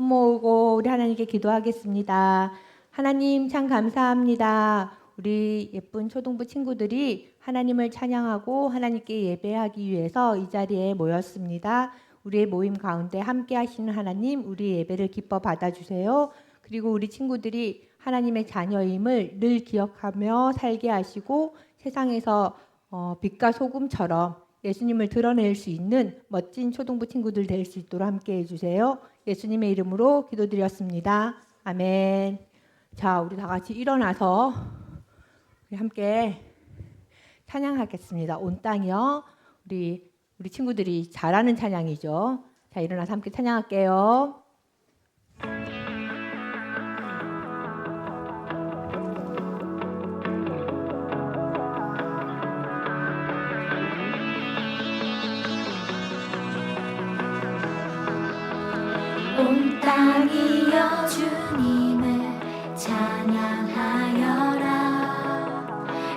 손 모으고 우리 하나님께 기도하겠습니다. 하나님 참 감사합니다. 우리 예쁜 초등부 친구들이 하나님을 찬양하고 하나님께 예배하기 위해서 이 자리에 모였습니다. 우리의 모임 가운데 함께 하시는 하나님, 우리 예배를 기뻐 받아주세요. 그리고 우리 친구들이 하나님의 자녀임을 늘 기억하며 살게 하시고 세상에서 빛과 소금처럼 예수님을 드러낼 수 있는 멋진 초등부 친구들 될 수 있도록 함께 해주세요. 예수님의 이름으로 기도드렸습니다. 아멘. 자, 우리 다 같이 일어나서 우리 함께 찬양하겠습니다. 온 땅이요. 우리 친구들이 잘하는 찬양이죠. 자, 일어나서 함께 찬양할게요. 온 땅이여 주님을 찬양하여라.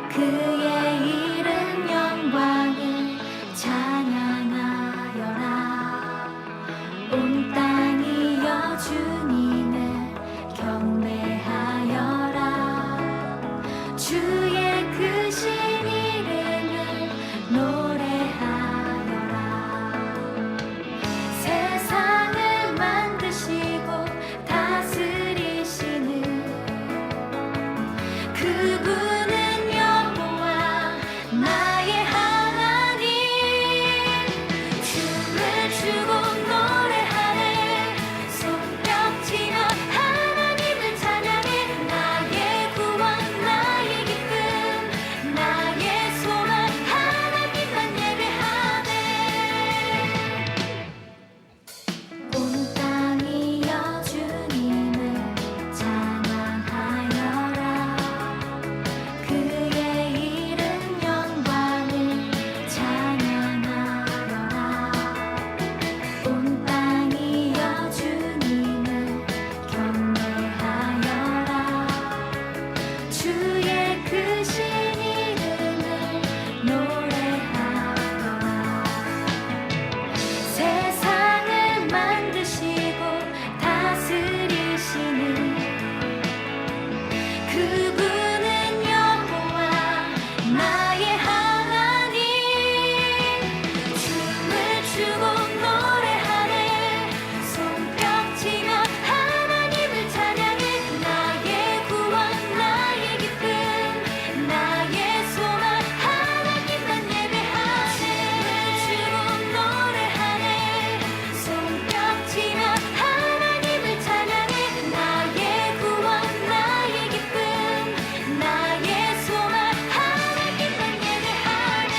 그의 이름 영광을 찬양하여라. 온 땅이여 주님을 경배하여라. 주의 크신 이름을 노래하여라. 세상을 만드시고 다스리시는 그분은 여호와 나의 하나님. 춤을 추고 노래하네. 손뼉치며 하나님을 찬양해. 나의 구원 나의 기쁨 나의 소망 하나님만 예배하네. 온 땅이여 주님을 찬양하여라. 그의 이름 영광을 찬양하여라. 온 땅이여 주님을 경배하여라. 주의 크신 이름을 노래하여라. 세상을 만드시고 다스리시는 그분은 여호와 나의 하나님. 춤을 추고 노래하네. 손뼉치며 하나님을 찬양해. 나의 구원 나의 기쁨 나의 소망 하나님만 예배하네. 춤을 추고 노래하네. 손뼉치며 하나님을 찬양해. 나의 구원 나의 기쁨 나의 소망 하나님만 예배하네.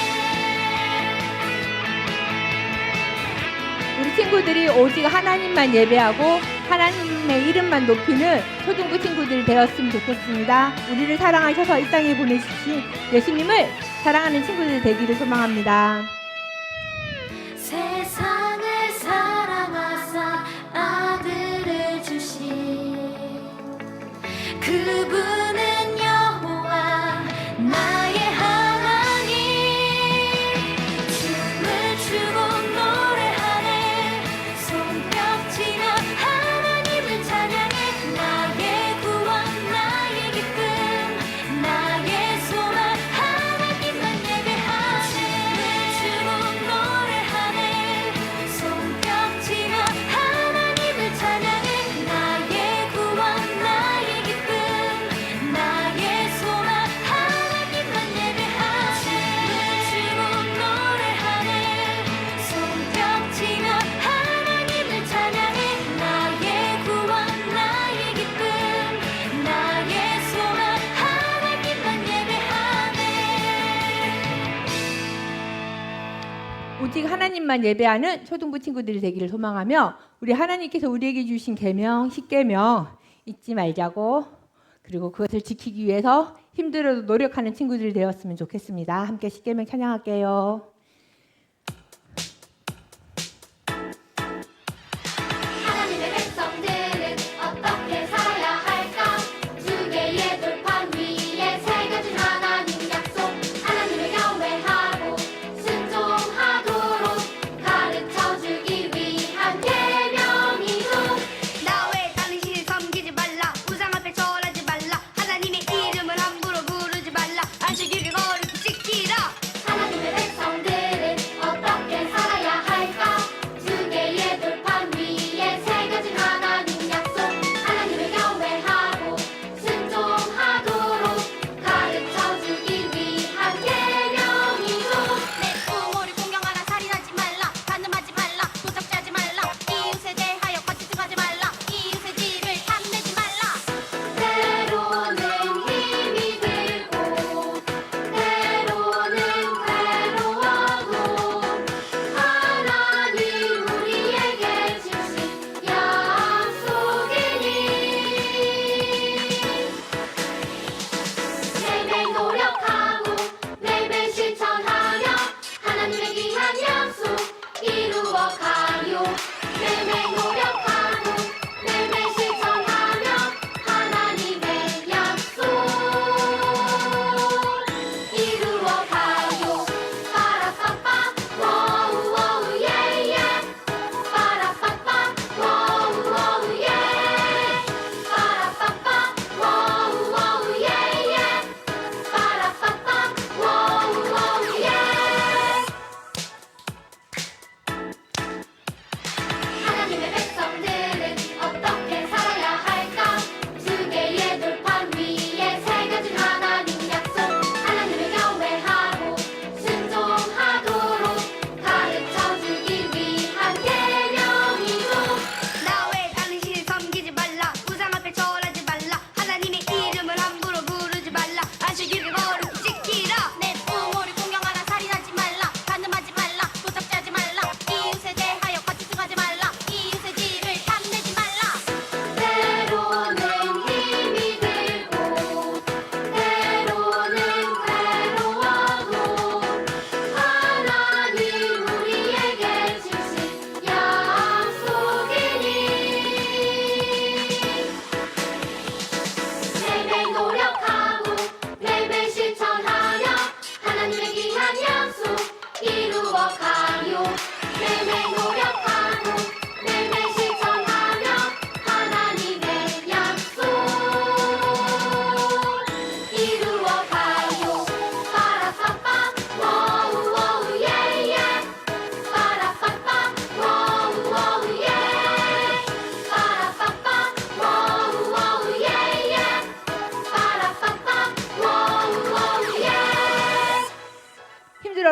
우리 친구들이 오직 하나님만 예배하고 하나님의 이름만 높이는 초등부 친구들이 되었으면 좋겠습니다. 우리를 사랑하셔서 이 땅에 보내주신 예수님을 사랑하는 친구들 되기를 소망합니다. 세상을 사랑하사 아들을 주신 그분은 여호와 나의 하나님. 춤을 추고 노래하네. 손뼉치며 하나님을 찬양해. 나의 구원 나의 기쁨 나의 소망 하나님만 예배하네. 춤을 추고 노래하네. 손뼉치며 하나님을 찬양해. 나의 구원 나의 기쁨 나의 소망 하나님만 예배하네. 춤을 추고 노래하네. 손뼉치며 하나님을 찬양해. 나의 구원 나의 기쁨 나의 소망 하나님만 예배하네. 오직 하나님만 예배하는 초등부 친구들이 되기를 소망하며 우리 하나님께서 우리에게 주신 계명, 십계명 잊지 말자고, 그리고 그것을 지키기 위해서 힘들어도 노력하는 친구들이 되었으면 좋겠습니다. 함께 십계명 찬양할게요. 하나님의 백성들은 어떻게 살아야 할까? 두 개의 돌판 위에 새겨진 하나님 약속. 하나님을 경배하고 순종하도록 가르쳐주기 위한 계명이죠. 나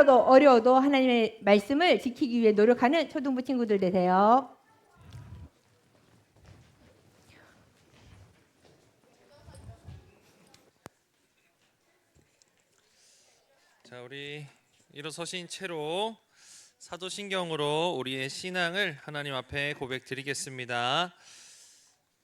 힘들어도 어려워도 하나님의 말씀을 지키기 위해 노력하는 초등부 친구들 되세요. 자, 우리 일어서신 채로 사도신경으로 우리의 신앙을 하나님 앞에 고백드리겠습니다.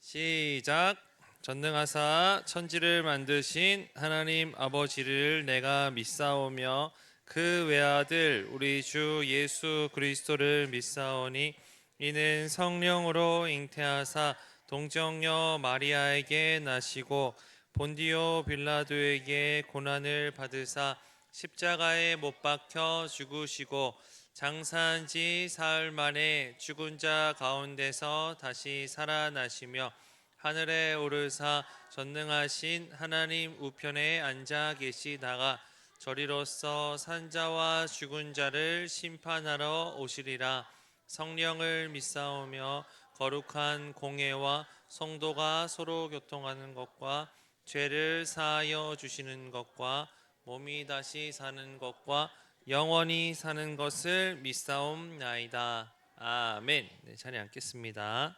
시작. 전능하사 천지를 만드신 하나님 아버지를 내가 믿사오며 그 외아들 우리 주 예수 그리스도를 믿사오니 이는 성령으로 잉태하사 동정녀 마리아에게 나시고 본디오 빌라도에게 고난을 받으사 십자가에 못 박혀 죽으시고 장사한 지 사흘 만에 죽은 자 가운데서 다시 살아나시며 하늘에 오르사 전능하신 하나님 우편에 앉아 계시다가 저리로서 산자와 죽은 자를 심판하러 오시리라. 성령을 믿사오며 거룩한 공회와 성도가 서로 교통하는 것과 죄를 사하여 주시는 것과 몸이 다시 사는 것과 영원히 사는 것을 믿사옵나이다. 아멘. 네, 자리에 앉겠습니다.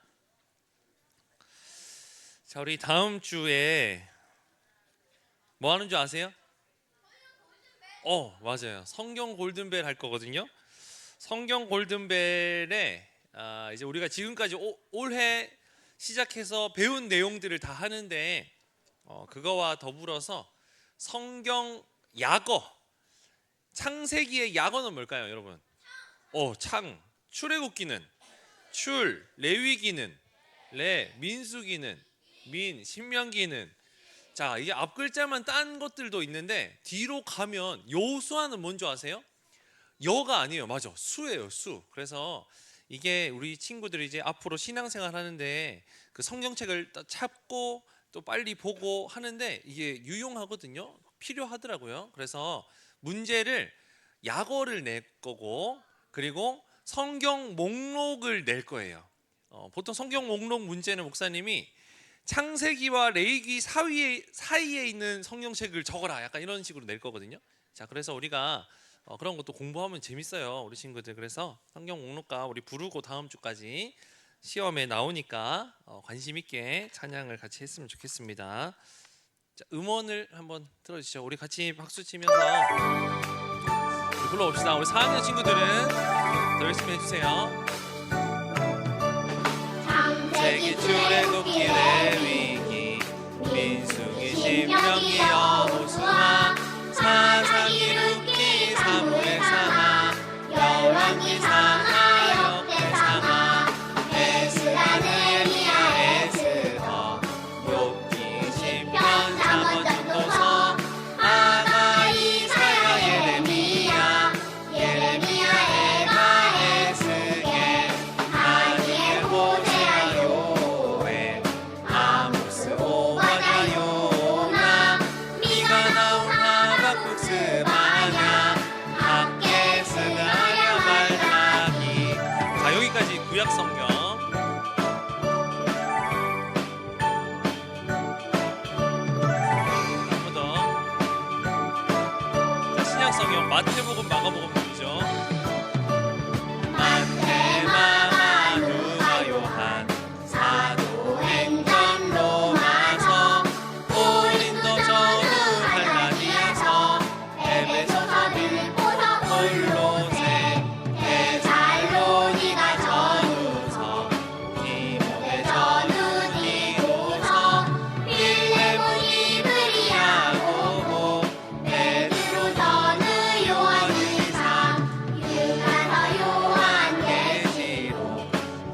자, 우리 다음 주에 뭐 하는 줄 아세요? 맞아요. 성경 골든벨 할 거거든요. 성경 골든벨에 이제 우리가 지금까지 올해 시작해서 배운 내용들을 다 하는데 그거와 더불어서 성경 약어, 창세기의 약어는 뭘까요, 여러분? 창. 출애굽기는 출, 레위기는 레, 민수기는 민, 신명기는 자, 이게 앞 글자만 딴 것들도 있는데 뒤로 가면 요수아는 뭔지 아세요? 여가 아니에요. 맞아. 수예요, 수. 그래서 이게 우리 친구들이 이제 앞으로 신앙생활 하는데 그 성경책을 찾고 또 빨리 보고 하는데 이게 유용하거든요. 필요하더라고요. 그래서 문제를 약어를 낼 거고 그리고 성경 목록을 낼 거예요. 보통 성경 목록 문제는 목사님이 창세기와 레위기 사이에 있는 성경책을 적어라 약간 이런 식으로 낼 거거든요. 자, 그래서 우리가 그런 것도 공부하면 재밌어요, 우리 친구들. 그래서 성경 목록과 우리 부르고 다음 주까지 시험에 나오니까 관심 있게 찬양을 같이 했으면 좋겠습니다. 자, 음원을 한번 들어주시죠. 우리 같이 박수 치면서 불러봅시다. 우리 4학년 친구들은 더 열심히 해주세요. 창세기, 출애굽기, 레위기, 민수기, 신명기, 여호수아, 사사기, 룻기, 사무엘, 사하, 열왕기상, 역대상, 에스라, 느헤미야, 에스더, 욥기, 시편, 잠언, 전도서, 아가, 이사야, 예레미야, 에가, 에스겔, 다니엘, 호세아, 요엘, 아모스, 오바댜, 요나, 미가, 나훔, 하박국, 스바냐, 학개, 스가랴, 말라기. 자, 여기까지 구약 성경. 한 번 더. 자, 신약 성경 마태복음, 마가복음이죠. 마태, 마가, 누가, 요한, 사도행전, 로마서, 고린도, 전후, 갈라디아서, 에베소서, 빌립보서, 골로새, 데살로니가, 전후서, 디모데, 전후, 디도서, 빌레몬, 이브리야, 고고, 베드로, 전후, 요한일상, 유다서, 요한계시록,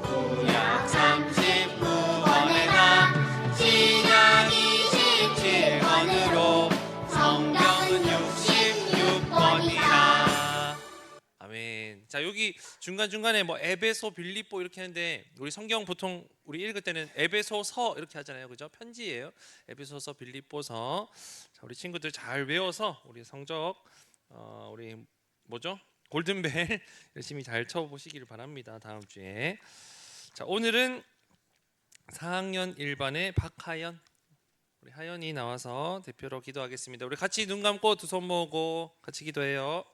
구약 39권에다 신약 27권으로 성경은 66권이다. 아멘. 자, 여기 중간중간에 뭐 에베소, 빌립보 이렇게 하는데 우리 성경 보통 우리 읽을 때는 에베소서 이렇게 하잖아요. 그죠? 편지예요. 에베소서, 빌립보서. 자, 우리 친구들 잘 외워서 우리 성적 우리 뭐죠? 골든벨 열심히 잘 쳐보시기를 바랍니다. 다음 주에. 자, 오늘은 4학년 1반의 박하연, 우리 하연이 나와서 대표로 기도하겠습니다. 우리 같이 눈 감고 두 손 모으고 같이 기도해요.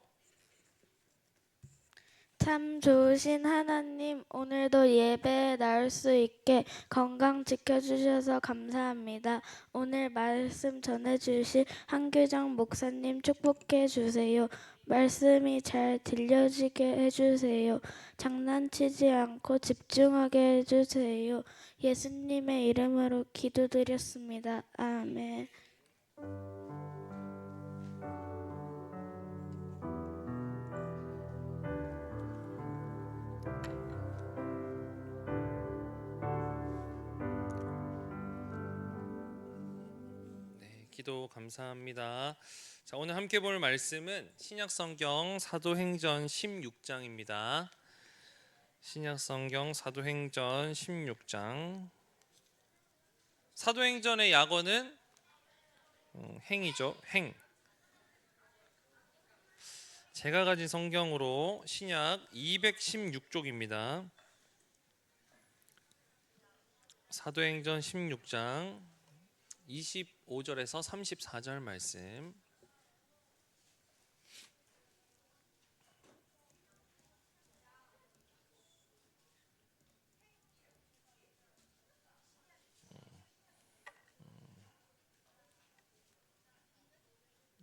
참 좋으신 하나님, 오늘도 예배에 나올 수 있게 건강 지켜주셔서 감사합니다. 오늘 말씀 전해주실 한규정 목사님 축복해 주세요. 말씀이 잘 들려지게 해주세요. 장난치지 않고 집중하게 해주세요. 예수님의 이름으로 기도드렸습니다. 아멘. 네, 기도 감사합니다. 자, 오늘 함께 볼 말씀은 신약성경 사도행전 16장입니다. 신약성경 사도행전 16장. 사도행전의 약어는 행이죠. 행. 제가 가진 성경으로 신약 216쪽입니다. 사도행전 16장 25절에서 34절 말씀.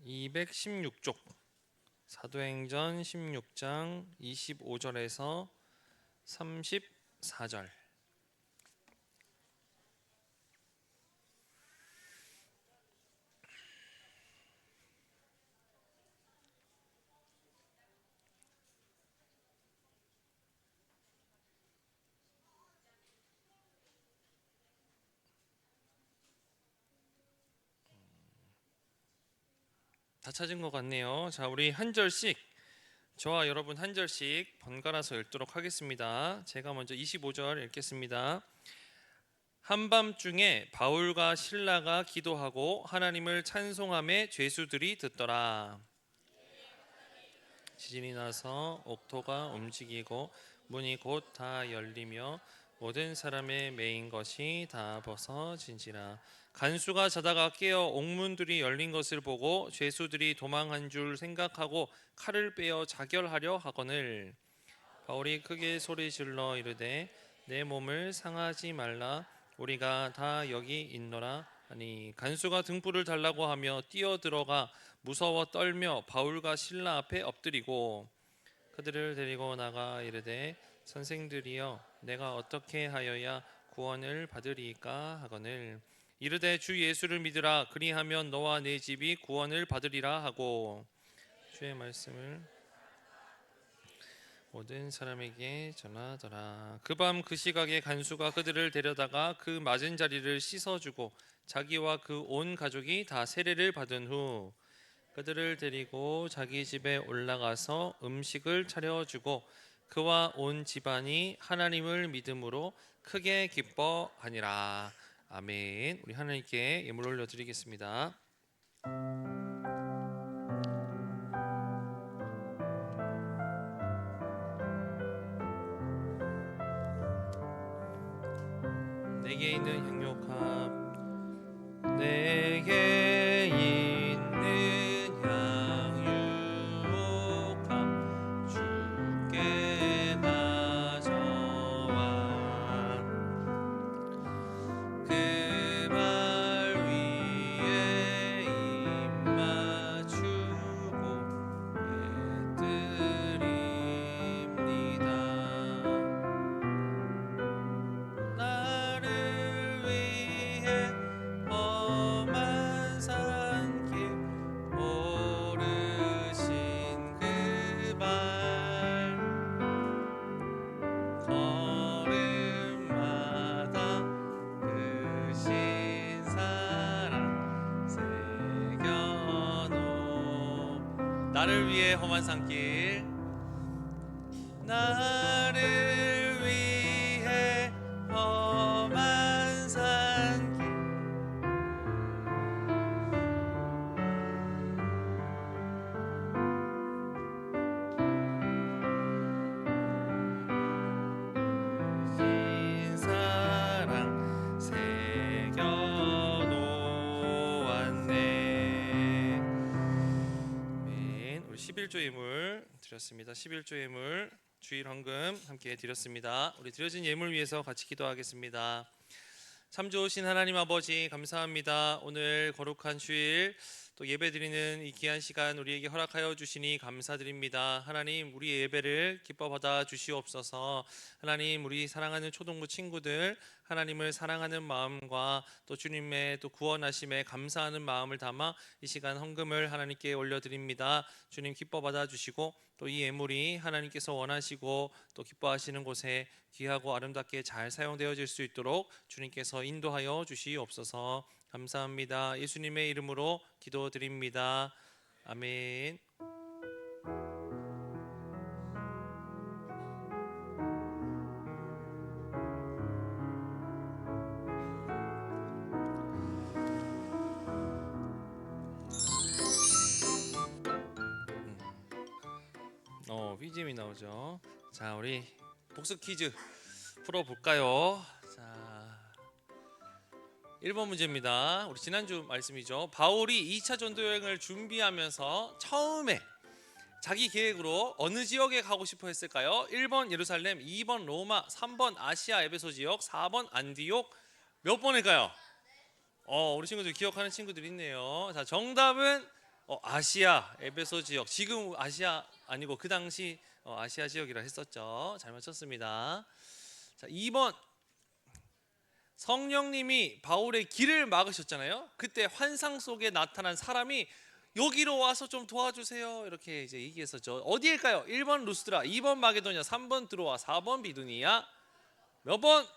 (216쪽) 사도행전 16장 25절에서 34절. 다 찾은 것 같네요. 자, 우리 한 절씩, 저와 여러분 한 절씩 번갈아서 읽도록 하겠습니다. 제가 먼저 25절 읽겠습니다. 한밤중에 바울과 실라가 기도하고 하나님을 찬송하며 죄수들이 듣더라. 지진이 나서 옥토가 움직이고 문이 곧 다 열리며 모든 사람의 매인 것이 다 벗어진지라. 간수가 자다가 깨어 옥문들이 열린 것을 보고 죄수들이 도망한 줄 생각하고 칼을 빼어 자결하려 하거늘 바울이 크게 소리질러 이르되 내 몸을 상하지 말라 우리가 다 여기 있노라 하니 간수가 등불을 달라고 하며 뛰어들어가 무서워 떨며 바울과 실라 앞에 엎드리고 그들을 데리고 나가 이르되 선생들이여 내가 어떻게 하여야 구원을 받으리까 하거늘 이르되 주 예수를 믿으라 그리하면 너와 내 집이 구원을 받으리라 하고 주의 말씀을 모든 사람에게 전하더라. 그 밤 그 시각에 간수가 그들을 데려다가 그 맞은 자리를 씻어주고 자기와 그 온 가족이 다 세례를 받은 후 그들을 데리고 자기 집에 올라가서 음식을 차려주고 그와 온 집안이 하나님을 믿음으로 크게 기뻐하니라. 아멘. 우리 하나님께 예물 올려드리겠습니다. 내게 있는 향유옥합 내게 있는 향유옥합 주께 가져와 그 말 위에 입 맞추고 예드립니다. 나를 위해 험한 산길 오르신 그 발 걸음마다 크신 사랑 새겨놓 나를 위해 험한 산길 나를 위해 험한 산길 신 사랑 새겨놓았네. 아멘. 우리 11조 예물 드렸습니다. 11조 예물 주일 헌금 함께 드렸습니다. 우리 드려진 예물 위해서 같이 기도하겠습니다. 참 좋으신 하나님 아버지 감사합니다. 오늘 거룩한 주일 또 예배드리는 이 귀한 시간 우리에게 허락하여 주시니 감사드립니다. 하나님 우리의 예배를 기뻐 받아 주시옵소서. 하나님 우리 사랑하는 초동부 친구들 하나님을 사랑하는 마음과 또 주님의 또 구원하심에 감사하는 마음을 담아 이 시간 헌금을 하나님께 올려드립니다. 주님 기뻐 받아 주시고 또 이 예물이 하나님께서 원하시고 또 기뻐하시는 곳에 귀하고 아름답게 잘 사용되어질 수 있도록 주님께서 인도하여 주시옵소서. 감사합니다. 예수님의 이름으로 기도드립니다. 아멘. BGM이 나오죠. 자, 우리 복습 퀴즈 풀어볼까요? 자, 1번 문제입니다. 우리 지난주 말씀이죠. 바울이 2차 전도 여행을 준비하면서 처음에 자기 계획으로 어느 지역에 가고 싶어 했을까요? 1번 예루살렘, 2번 로마, 3번 아시아 에베소 지역, 4번 안디옥. 몇 번일까요? 우리 친구들 기억하는 친구들 있네요. 자, 정답은 아시아 에베소 지역. 지금 아시아 아니고 그 당시 아시아 지역이라 했었죠. 잘 맞췄습니다. 자, 2번 성령님이 바울의 길을 막으셨잖아요. 그때 환상 속에 나타난 사람이 여기로 와서 좀 도와주세요 이렇게 이제 얘기했었죠. 어디일까요? 1번 루스드라, 2번 마게도냐, 3번 드로아, 4번 비두니아. 몇 번?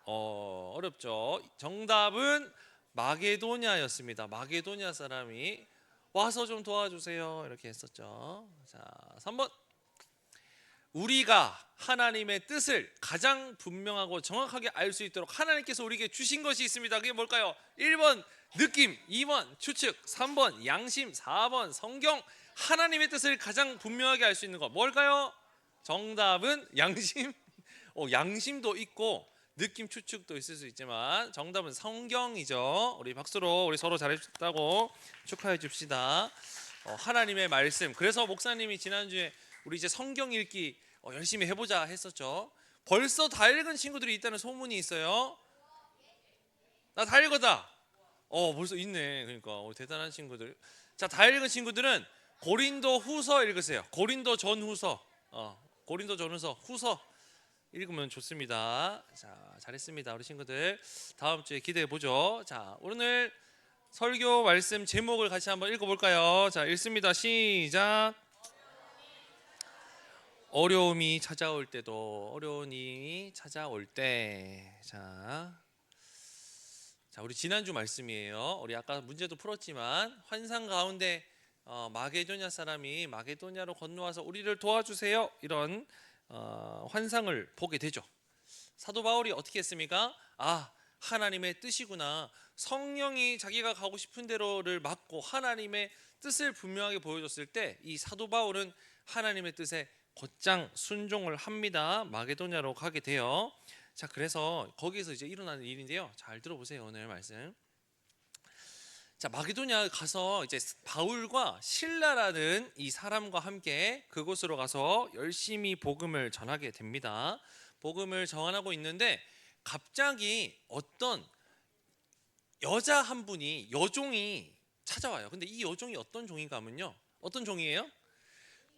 어렵죠. 정답은 마게도냐였습니다. 마게도냐 사람이 와서 좀 도와주세요 이렇게 했었죠. 자, 3번 우리가 하나님의 뜻을 가장 분명하고 정확하게 알 수 있도록 하나님께서 우리에게 주신 것이 있습니다. 그게 뭘까요? 1번 느낌, 2번 추측, 3번 양심, 4번 성경. 하나님의 뜻을 가장 분명하게 알 수 있는 것 뭘까요? 정답은 양심. 양심도 있고 느낌 추측도 있을 수 있지만 정답은 성경이죠. 우리 박수로 우리 서로 잘해줬다고 축하해 줍시다. 하나님의 말씀. 그래서 목사님이 지난주에 우리 이제 성경 읽기 열심히 해보자 했었죠. 벌써 다 읽은 친구들이 있다는 소문이 있어요. 나 다 읽었다. 벌써 있네. 그러니까 대단한 친구들. 자, 다 읽은 친구들은 고린도 후서 읽으세요. 고린도 전후서. 고린도 전후서 후서 읽으면 좋습니다. 자, 잘했습니다. 우리 친구들 다음 주에 기대해 보죠. 자, 오늘 설교 말씀 제목을 같이 한번 읽어볼까요? 자, 읽습니다. 시작. 어려움이 찾아올 때도 어려움이 찾아올 때. 자, 우리 지난주 말씀이에요. 우리 아까 문제도 풀었지만 환상 가운데 마게도냐 사람이 마게도냐로 건너와서 우리를 도와주세요 이런 환상을 보게 되죠. 사도 바울이 어떻게 했습니까? 하나님의 뜻이구나. 성령이 자기가 가고 싶은 대로를 막고 하나님의 뜻을 분명하게 보여줬을 때 이 사도 바울은 하나님의 뜻에 곧장 순종을 합니다. 마게도냐로 가게 돼요. 자, 그래서 거기에서 이제 일어나는 일인데요. 잘 들어보세요. 오늘 말씀. 자, 마게도냐 가서 이제 바울과 실라라는 이 사람과 함께 그곳으로 가서 열심히 복음을 전하게 됩니다. 복음을 전하고 있는데 갑자기 어떤 여자 한 분이 여종이 찾아와요. 근데 이 여종이 어떤 종인가 하면요. 어떤 종이에요?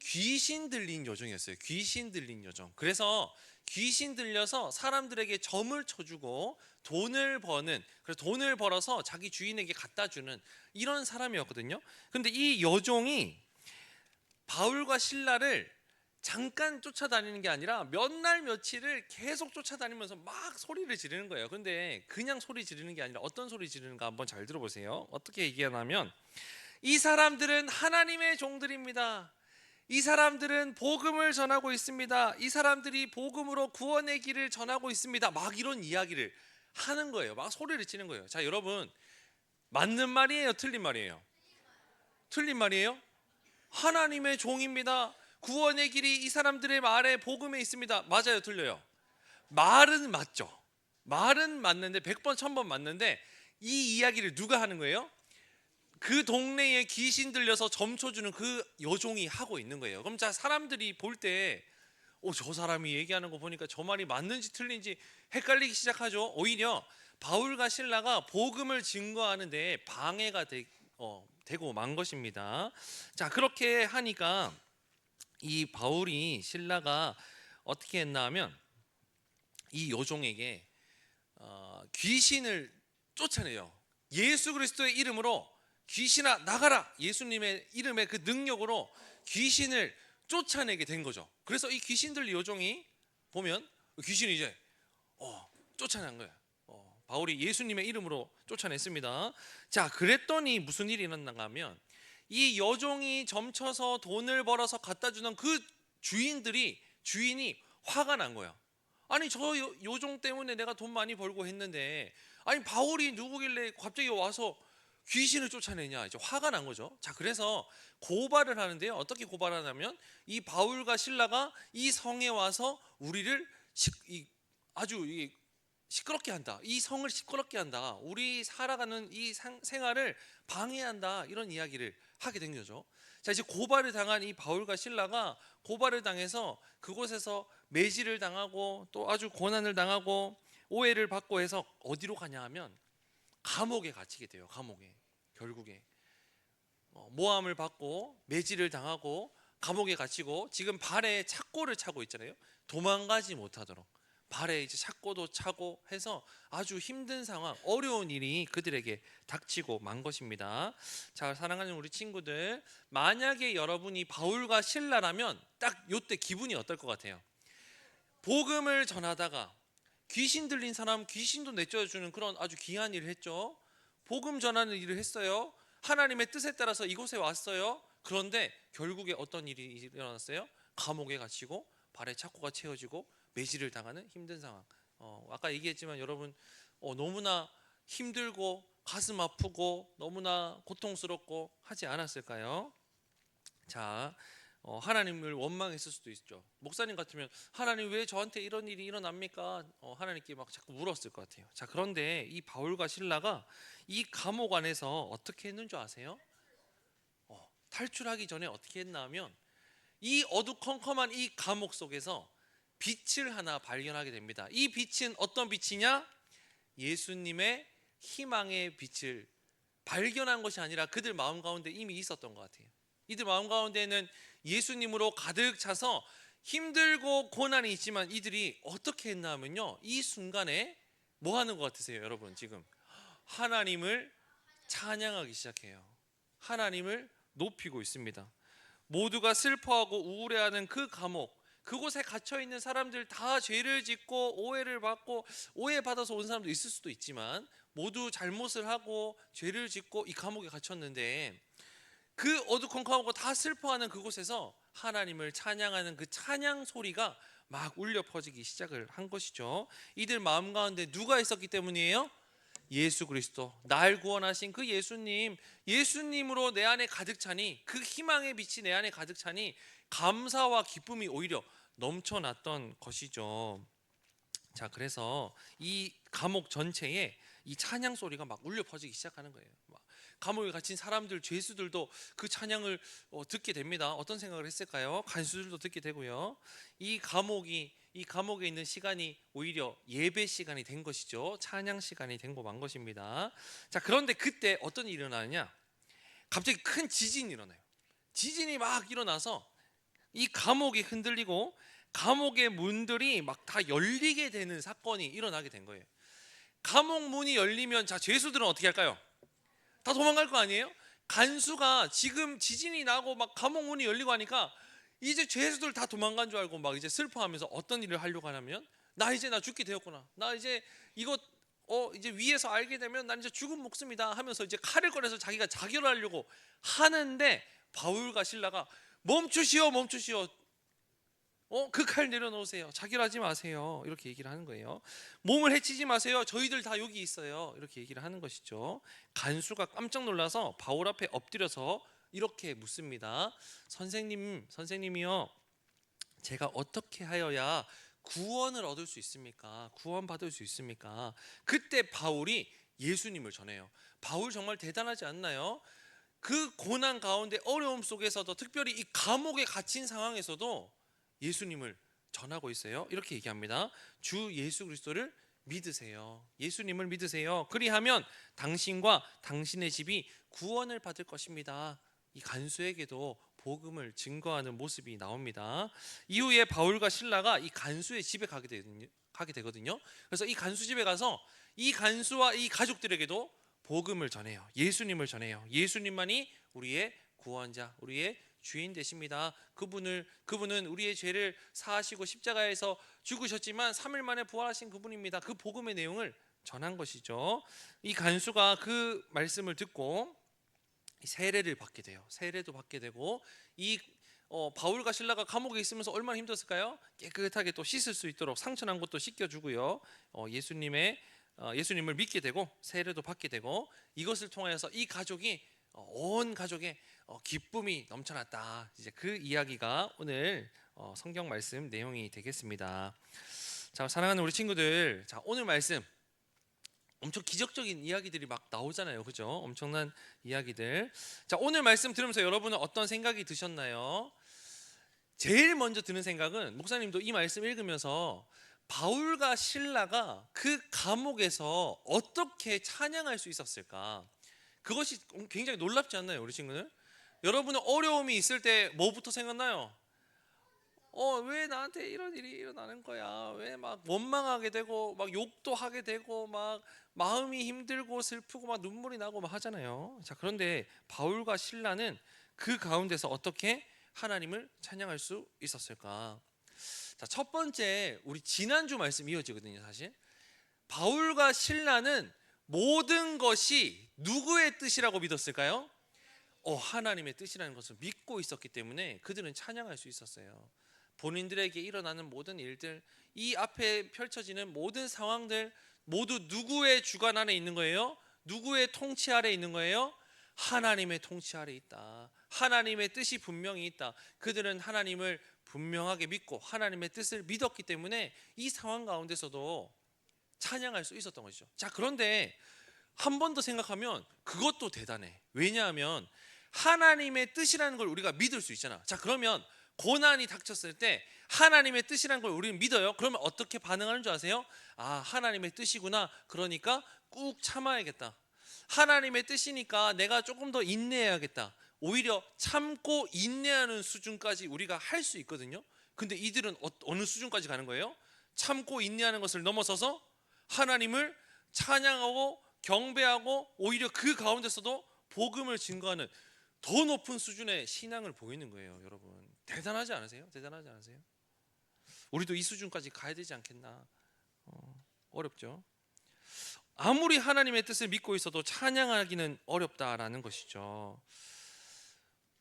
귀신 들린 여종이었어요. 귀신 들린 여종. 그래서 귀신 들려서 사람들에게 점을 쳐주고 돈을 버는, 그래서 돈을 벌어서 자기 주인에게 갖다 주는 이런 사람이었거든요. 근데 이 여종이 바울과 실라를 잠깐 쫓아다니는 게 아니라 몇 날 며칠을 계속 쫓아다니면서 막 소리를 지르는 거예요. 근데 그냥 소리 지르는 게 아니라 어떤 소리 지르는가 한번 잘 들어보세요. 어떻게 얘기하냐면 이 사람들은 하나님의 종들입니다. 이 사람들은 복음을 전하고 있습니다. 이 사람들이 복음으로 구원의 길을 전하고 있습니다. 막 이런 이야기를 하는 거예요. 막 소리를 치는 거예요. 자, 여러분 맞는 말이에요? 틀린 말이에요? 틀린 말이에요? 하나님의 종입니다. 구원의 길이 이 사람들의 말에 복음에 있습니다. 맞아요? 틀려요? 말은 맞죠. 말은 맞는데 100번 1000번 맞는데 이 이야기를 누가 하는 거예요? 그 동네에 귀신 들려서 점쳐주는 그 여종이 하고 있는 거예요. 그럼 자, 사람들이 볼 때 저 사람이 얘기하는 거 보니까 저 말이 맞는지 틀린지 헷갈리기 시작하죠. 오히려 바울과 신라가 복음을 증거하는데 방해가 되고 만 것입니다. 자, 그렇게 하니까 이 바울이 신라가 어떻게 했나 하면 이 여종에게 귀신을 쫓아내요. 예수 그리스도의 이름으로 귀신아 나가라. 예수님의 이름의 그 능력으로 귀신을 쫓아내게 된 거죠. 그래서 이 귀신 들린 여종이 보면 귀신이 이제 쫓아낸 거예요. 바울이 예수님의 이름으로 쫓아냈습니다. 자, 그랬더니 무슨 일이 일어났는가 하면 이 여종이 점쳐서 돈을 벌어서 갖다 주는 그 주인이 화가 난 거야. 아니 저 여종 때문에 내가 돈 많이 벌고 했는데 아니 바울이 누구길래 갑자기 와서 귀신을 쫓아내냐, 이제 화가 난 거죠. 자, 그래서 고발을 하는데요. 어떻게 고발하냐면 이 바울과 신라가 이 성에 와서 우리를 아주 시끄럽게 한다. 이 성을 시끄럽게 한다. 우리 살아가는 이 생활을 방해한다. 이런 이야기를 하게 된 거죠. 자, 이제 고발을 당한 이 바울과 신라가 고발을 당해서 그곳에서 매질을 당하고 또 아주 고난을 당하고 오해를 받고 해서 어디로 가냐 하면 감옥에 갇히게 돼요. 감옥에 결국에 모함을 받고 매질을 당하고 감옥에 갇히고 지금 발에 착고를 차고 있잖아요. 도망가지 못하도록 발에 이제 착고도 차고 해서 아주 힘든 상황, 어려운 일이 그들에게 닥치고 만 것입니다. 자, 사랑하는 우리 친구들, 만약에 여러분이 바울과 신라라면 딱 요때 기분이 어떨 것 같아요? 복음을 전하다가 귀신 들린 사람 귀신도 내쫓아주는 그런 아주 귀한 일을 했죠. 복음 전하는 일을 했어요. 하나님의 뜻에 따라서 이곳에 왔어요. 그런데 결국에 어떤 일이 일어났어요? 감옥에 갇히고 발에 착고가 채워지고 매질을 당하는 힘든 상황. 아까 얘기했지만 여러분 너무나 힘들고 가슴 아프고 너무나 고통스럽고 하지 않았을까요? 자, 하나님을 원망했을 수도 있죠. 목사님 같으면 하나님 왜 저한테 이런 일이 일어납니까? 하나님께 막 자꾸 물었을 것 같아요. 자, 그런데 이 바울과 신라가 이 감옥 안에서 어떻게 했는 줄 아세요? 탈출하기 전에 어떻게 했나 하면 이 어두컴컴한 이 감옥 속에서 빛을 하나 발견하게 됩니다. 이 빛은 어떤 빛이냐? 예수님의 희망의 빛을 발견한 것이 아니라 그들 마음 가운데 이미 있었던 것 같아요. 이들 마음 가운데는 예수님으로 가득 차서 힘들고 고난이 있지만 이들이 어떻게 했나 하면요, 이 순간에 뭐 하는 것 같으세요? 여러분 지금 하나님을 찬양하기 시작해요. 하나님을 높이고 있습니다. 모두가 슬퍼하고 우울해하는 그 감옥, 그곳에 갇혀있는 사람들 다 죄를 짓고 오해를 받고 오해받아서 온 사람도 있을 수도 있지만 모두 잘못을 하고 죄를 짓고 이 감옥에 갇혔는데 그 어두컴컴하고 다 슬퍼하는 그곳에서 하나님을 찬양하는 그 찬양 소리가 막 울려 퍼지기 시작을 한 것이죠. 이들 마음 가운데 누가 있었기 때문이에요? 예수 그리스도, 날 구원하신 그 예수님으로 내 안에 가득 차니, 그 희망의 빛이 내 안에 가득 차니 감사와 기쁨이 오히려 넘쳐났던 것이죠. 자, 그래서 이 감옥 전체에 이 찬양 소리가 막 울려 퍼지기 시작하는 거예요. 감옥에 갇힌 사람들, 죄수들도 그 찬양을 듣게 됩니다. 어떤 생각을 했을까요? 간수들도 듣게 되고요. 이 감옥에 있는 시간이 오히려 예배 시간이 된 것이죠. 찬양 시간이 된 거 만 것입니다. 자, 그런데 그때 어떤 일이 일어나느냐? 갑자기 큰 지진이 일어나요. 지진이 막 일어나서 이 감옥이 흔들리고 감옥의 문들이 막 다 열리게 되는 사건이 일어나게 된 거예요. 감옥 문이 열리면 자, 죄수들은 어떻게 할까요? 다 도망갈 거 아니에요? 간수가 지금 지진이 나고 막 감옥 문이 열리고 하니까 이제 죄수들 다 도망간 줄 알고 막 이제 슬퍼하면서 어떤 일을 하려고 하냐면 나 죽게 되었구나. 나 이제 이거 이제 위에서 알게 되면 난 이제 죽은 목숨이다 하면서 이제 칼을 꺼내서 자기가 자결하려고 하는데 바울과 신라가 멈추시오. 그 칼 내려놓으세요. 자결하지 마세요. 이렇게 얘기를 하는 거예요. 몸을 해치지 마세요. 저희들 다 여기 있어요. 이렇게 얘기를 하는 것이죠. 간수가 깜짝 놀라서 바울 앞에 엎드려서 이렇게 묻습니다. 선생님이요, 제가 어떻게 하여야 구원을 얻을 수 있습니까? 구원받을 수 있습니까? 그때 바울이 예수님을 전해요. 바울 정말 대단하지 않나요? 그 고난 가운데 어려움 속에서도, 특별히 이 감옥에 갇힌 상황에서도 예수님을 전하고 있어요. 이렇게 얘기합니다. 주 예수 그리스도를 믿으세요. 예수님을 믿으세요. 그리하면 당신과 당신의 집이 구원을 받을 것입니다. 이 간수에게도 복음을 증거하는 모습이 나옵니다. 이후에 바울과 실라가 이 간수의 집에 가게 되거든요. 그래서 이 간수 집에 가서 이 간수와 이 가족들에게도 복음을 전해요. 예수님을 전해요. 예수님만이 우리의 구원자, 우리의 주인 되십니다. 그분은 우리의 죄를 사하시고 십자가에서 죽으셨지만 3일 만에 부활하신 그분입니다. 그 복음의 내용을 전한 것이죠. 이 간수가 그 말씀을 듣고 세례를 받게 돼요. 세례도 받게 되고 이 바울과 실라가 감옥에 있으면서 얼마나 힘들었을까요? 깨끗하게 또 씻을 수 있도록 상처난 것도 씻겨주고요. 예수님을 믿게 되고 세례도 받게 되고 이것을 통하여서 이 가족이 온 가족의 기쁨이 넘쳐났다. 이제 그 이야기가 오늘 성경 말씀 내용이 되겠습니다. 자, 사랑하는 우리 친구들, 자, 오늘 말씀 엄청 기적적인 이야기들이 막 나오잖아요, 그죠? 엄청난 이야기들. 자, 오늘 말씀 들으면서 여러분은 어떤 생각이 드셨나요? 제일 먼저 드는 생각은 목사님도 이 말씀 읽으면서 바울과 실라가 그 감옥에서 어떻게 찬양할 수 있었을까? 그것이 굉장히 놀랍지 않나요, 우리 친구들? 여러분은 어려움이 있을 때 뭐부터 생각나요? 왜 나한테 이런 일이 일어나는 거야? 왜 막 원망하게 되고 막 욕도 하게 되고 막 마음이 힘들고 슬프고 막 눈물이 나고 막 하잖아요. 자, 그런데 바울과 실라는 그 가운데서 어떻게 하나님을 찬양할 수 있었을까? 자, 첫 번째 우리 지난주 말씀 이어지거든요, 사실. 바울과 실라는 모든 것이 누구의 뜻이라고 믿었을까요? 하나님의 뜻이라는 것을 믿고 있었기 때문에 그들은 찬양할 수 있었어요. 본인들에게 일어나는 모든 일들, 이 앞에 펼쳐지는 모든 상황들 모두 누구의 주관 안에 있는 거예요? 누구의 통치 아래 있는 거예요? 하나님의 통치 아래 있다. 하나님의 뜻이 분명히 있다. 그들은 하나님을 분명하게 믿고 하나님의 뜻을 믿었기 때문에 이 상황 가운데서도 찬양할 수 있었던 것이죠. 자, 그런데 한 번 더 생각하면 그것도 대단해. 왜냐하면 하나님의 뜻이라는 걸 우리가 믿을 수 있잖아. 자, 그러면 고난이 닥쳤을 때 하나님의 뜻이라는 걸 우리는 믿어요. 그러면 어떻게 반응하는 줄 아세요? 하나님의 뜻이구나. 그러니까 꾹 참아야겠다. 하나님의 뜻이니까 내가 조금 더 인내해야겠다. 오히려 참고 인내하는 수준까지 우리가 할 수 있거든요. 근데 이들은 어느 수준까지 가는 거예요? 참고 인내하는 것을 넘어서서 하나님을 찬양하고 경배하고 오히려 그 가운데서도 복음을 증거하는 더 높은 수준의 신앙을 보이는 거예요. 여러분, 대단하지 않으세요? 대단하지 않으세요? 우리도 이 수준까지 가야 되지 않겠나? 어렵죠. 아무리 하나님의 뜻을 믿고 있어도 찬양하기는 어렵다라는 것이죠.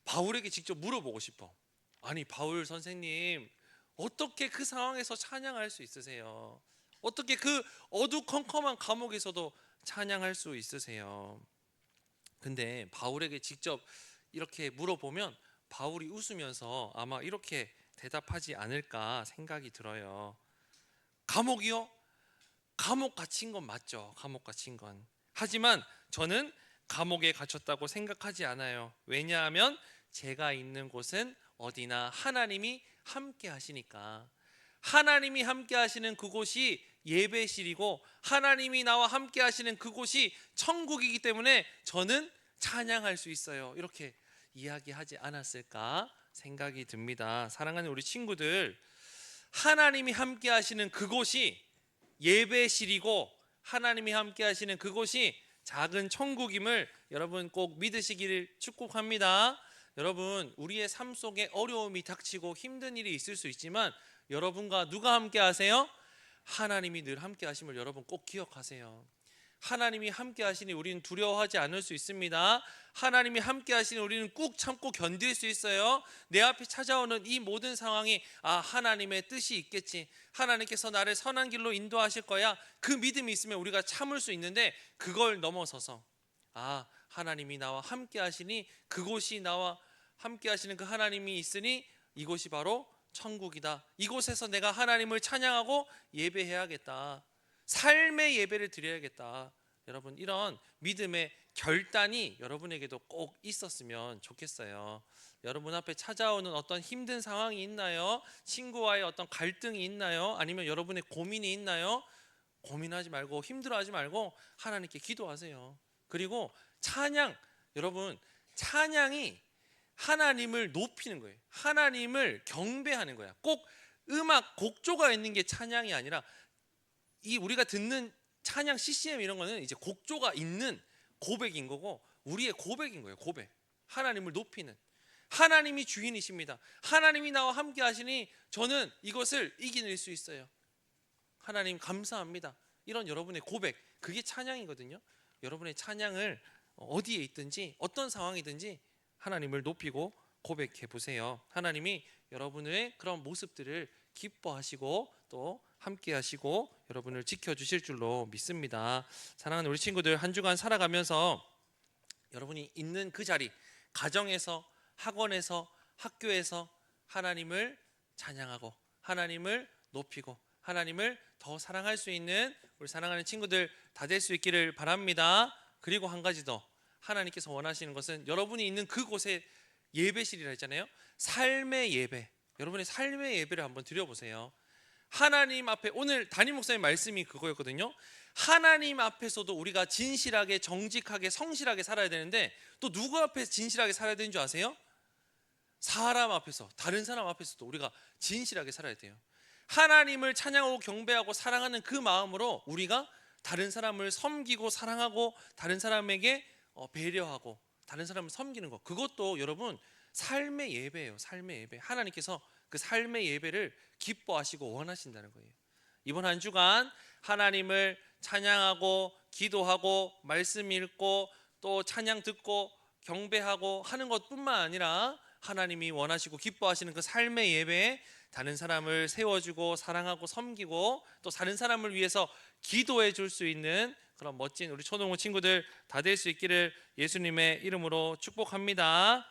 바울에게 직접 물어보고 싶어. 아니, 바울 선생님, 어떻게 그 상황에서 찬양할 수 있으세요? 어떻게 그 어두컴컴한 감옥에서도 찬양할 수 있으세요? 근데 바울에게 직접 이렇게 물어보면 바울이 웃으면서 아마 이렇게 대답하지 않을까 생각이 들어요. 감옥이요? 감옥 갇힌 건 맞죠. 감옥 갇힌 건. 하지만 저는 감옥에 갇혔다고 생각하지 않아요. 왜냐하면 제가 있는 곳은 어디나 하나님이 함께 하시니까. 하나님이 함께 하시는 그곳이 예배실이고 하나님이 나와 함께 하시는 그곳이 천국이기 때문에 저는 찬양할 수 있어요. 이렇게 이야기하지 않았을까 생각이 듭니다. 사랑하는 우리 친구들, 하나님이 함께 하시는 그곳이 예배실이고 하나님이 함께 하시는 그곳이 작은 천국임을 여러분 꼭 믿으시기를 축복합니다. 여러분, 우리의 삶 속에 어려움이 닥치고 힘든 일이 있을 수 있지만 여러분과 누가 함께 하세요? 하나님이 늘 함께 하심을 여러분 꼭 기억하세요. 하나님이 함께 하시니 우리는 두려워하지 않을 수 있습니다. 하나님이 함께 하시니 우리는 꾹 참고 견딜 수 있어요. 내 앞에 찾아오는 이 모든 상황이 하나님의 뜻이 있겠지. 하나님께서 나를 선한 길로 인도하실 거야. 그 믿음이 있으면 우리가 참을 수 있는데 그걸 넘어서서 하나님이 나와 함께 하시니 그곳이 나와 함께 하시는 그 하나님이 있으니 이곳이 바로 천국이다. 이곳에서 내가 하나님을 찬양하고 예배해야겠다. 삶의 예배를 드려야겠다. 여러분 이런 믿음의 결단이 여러분에게도 꼭 있었으면 좋겠어요. 여러분 앞에 찾아오는 어떤 힘든 상황이 있나요? 친구와의 어떤 갈등이 있나요? 아니면 여러분의 고민이 있나요? 고민하지 말고 힘들어하지 말고 하나님께 기도하세요. 그리고 찬양, 여러분 찬양이 하나님을 높이는 거예요. 하나님을 경배하는 거야. 꼭 음악 곡조가 있는 게 찬양이 아니라 이 우리가 듣는 찬양 CCM 이런 거는 이제 곡조가 있는 고백인 거고 우리의 고백인 거예요. 고백. 하나님을 높이는. 하나님이 주인이십니다. 하나님이 나와 함께 하시니 저는 이것을 이겨낼 수 있어요. 하나님 감사합니다. 이런 여러분의 고백, 그게 찬양이거든요. 여러분의 찬양을 어디에 있든지 어떤 상황이든지 하나님을 높이고 고백해 보세요. 하나님이 여러분의 그런 모습들을 기뻐하시고 또 함께 하시고 여러분을 지켜주실 줄로 믿습니다. 사랑하는 우리 친구들, 한 주간 살아가면서 여러분이 있는 그 자리, 가정에서, 학원에서, 학교에서 하나님을 찬양하고 하나님을 높이고 하나님을 더 사랑할 수 있는 우리 사랑하는 친구들 다 될 수 있기를 바랍니다. 그리고 한 가지 더, 하나님께서 원하시는 것은 여러분이 있는 그곳에 예배실이라 했잖아요. 삶의 예배, 여러분의 삶의 예배를 한번 드려보세요. 하나님 앞에, 오늘 담임 목사님 말씀이 그거였거든요. 하나님 앞에서도 우리가 진실하게, 정직하게, 성실하게 살아야 되는데 또 누구 앞에서 진실하게 살아야 되는 줄 아세요? 사람 앞에서, 다른 사람 앞에서도 우리가 진실하게 살아야 돼요. 하나님을 찬양하고 경배하고 사랑하는 그 마음으로 우리가 다른 사람을 섬기고 사랑하고 다른 사람에게 배려하고 다른 사람을 섬기는 것, 그것도 여러분 삶의 예배예요. 삶의 예배. 하나님께서 그 삶의 예배를 기뻐하시고 원하신다는 거예요. 이번 한 주간 하나님을 찬양하고 기도하고 말씀 읽고 또 찬양 듣고 경배하고 하는 것뿐만 아니라 하나님이 원하시고 기뻐하시는 그 삶의 예배에 다른 사람을 세워주고 사랑하고 섬기고 또 다른 사람을 위해서 기도해 줄 수 있는 그런 멋진 우리 초등부 친구들 다 될 수 있기를 예수님의 이름으로 축복합니다.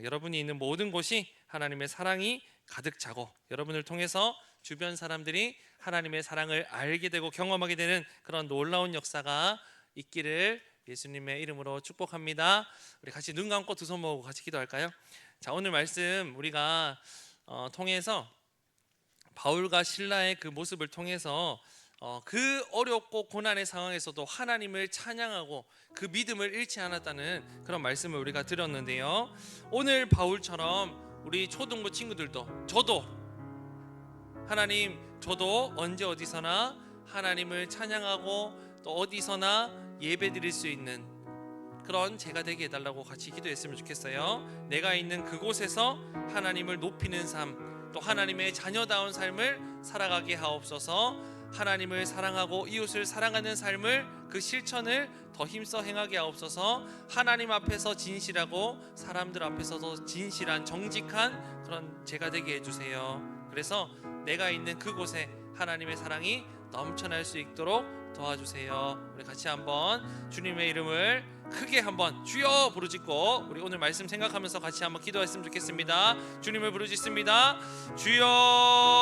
여러분이 있는 모든 곳이 하나님의 사랑이 가득 차고 여러분을 통해서 주변 사람들이 하나님의 사랑을 알게 되고 경험하게 되는 그런 놀라운 역사가 있기를 예수님의 이름으로 축복합니다. 우리 같이 눈 감고 두 손 모으고 같이 기도할까요? 자, 오늘 말씀 우리가 통해서 바울과 실라의 그 모습을 통해서 그 어렵고 고난의 상황에서도 하나님을 찬양하고 그 믿음을 잃지 않았다는 그런 말씀을 우리가 들었는데요. 오늘 바울처럼 우리 초등부 친구들도, 저도 하나님, 저도 언제 어디서나 하나님을 찬양하고 또 어디서나 예배드릴 수 있는 그런 제가 되게 해달라고 같이 기도했으면 좋겠어요. 내가 있는 그곳에서 하나님을 높이는 삶, 또 하나님의 자녀다운 삶을 살아가게 하옵소서. 하나님을 사랑하고 이웃을 사랑하는 삶을, 그 실천을 더 힘써 행하게 하옵소서. 하나님 앞에서 진실하고 사람들 앞에서도 진실한 정직한 그런 제가 되게 해주세요. 그래서 내가 있는 그곳에 하나님의 사랑이 넘쳐날 수 있도록 도와주세요. 우리 같이 한번 주님의 이름을 크게 한번 주여 부르짖고 우리 오늘 말씀 생각하면서 같이 한번 기도했으면 좋겠습니다. 주님을 부르짖습니다.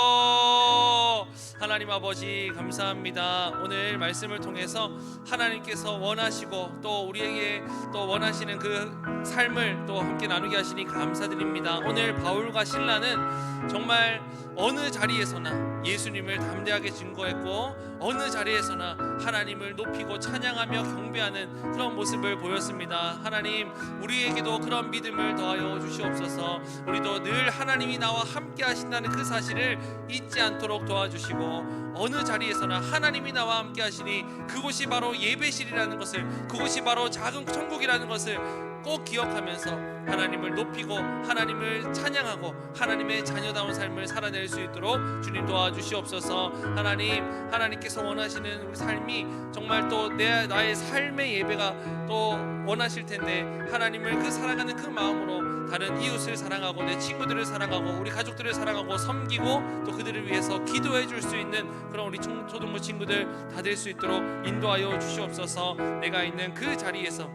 주여. 하나님 아버지 감사합니다. 오늘 말씀을 통해서 하나님께서 원하시고 또 우리에게 또 원하시는 그 삶을 또 함께 나누게 하시니 감사드립니다. 오늘 바울과 실라는 정말 어느 자리에서나 예수님을 담대하게 증거했고 어느 자리에서나 하나님을 높이고 찬양하며 경배하는 그런 모습을 보였습니다. 하나님, 우리에게도 그런 믿음을 더하여 주시옵소서. 우리도 늘 하나님이 나와 함께 하신다는 그 사실을 잊지 않도록 도와주시고 어느 자리에서나 하나님이 나와 함께 하시니 그곳이 바로 예배실이라는 것을, 그곳이 바로 작은 천국이라는 것을 꼭 기억하면서 하나님을 높이고 하나님을 찬양하고 하나님의 자녀다운 삶을 살아낼 수 있도록 주님 도와주시옵소서. 하나님, 하나님께서 원하시는 우리 삶이 정말 또 나의 삶의 예배가 또 원하실 텐데 하나님을 그 사랑하는 그 마음으로 다른 이웃을 사랑하고 내 친구들을 사랑하고 우리 가족들을 사랑하고 섬기고 또 그들을 위해서 기도해 줄 수 있는 그런 우리 초등부 친구들 다 될 수 있도록 인도하여 주시옵소서. 내가 있는 그 자리에서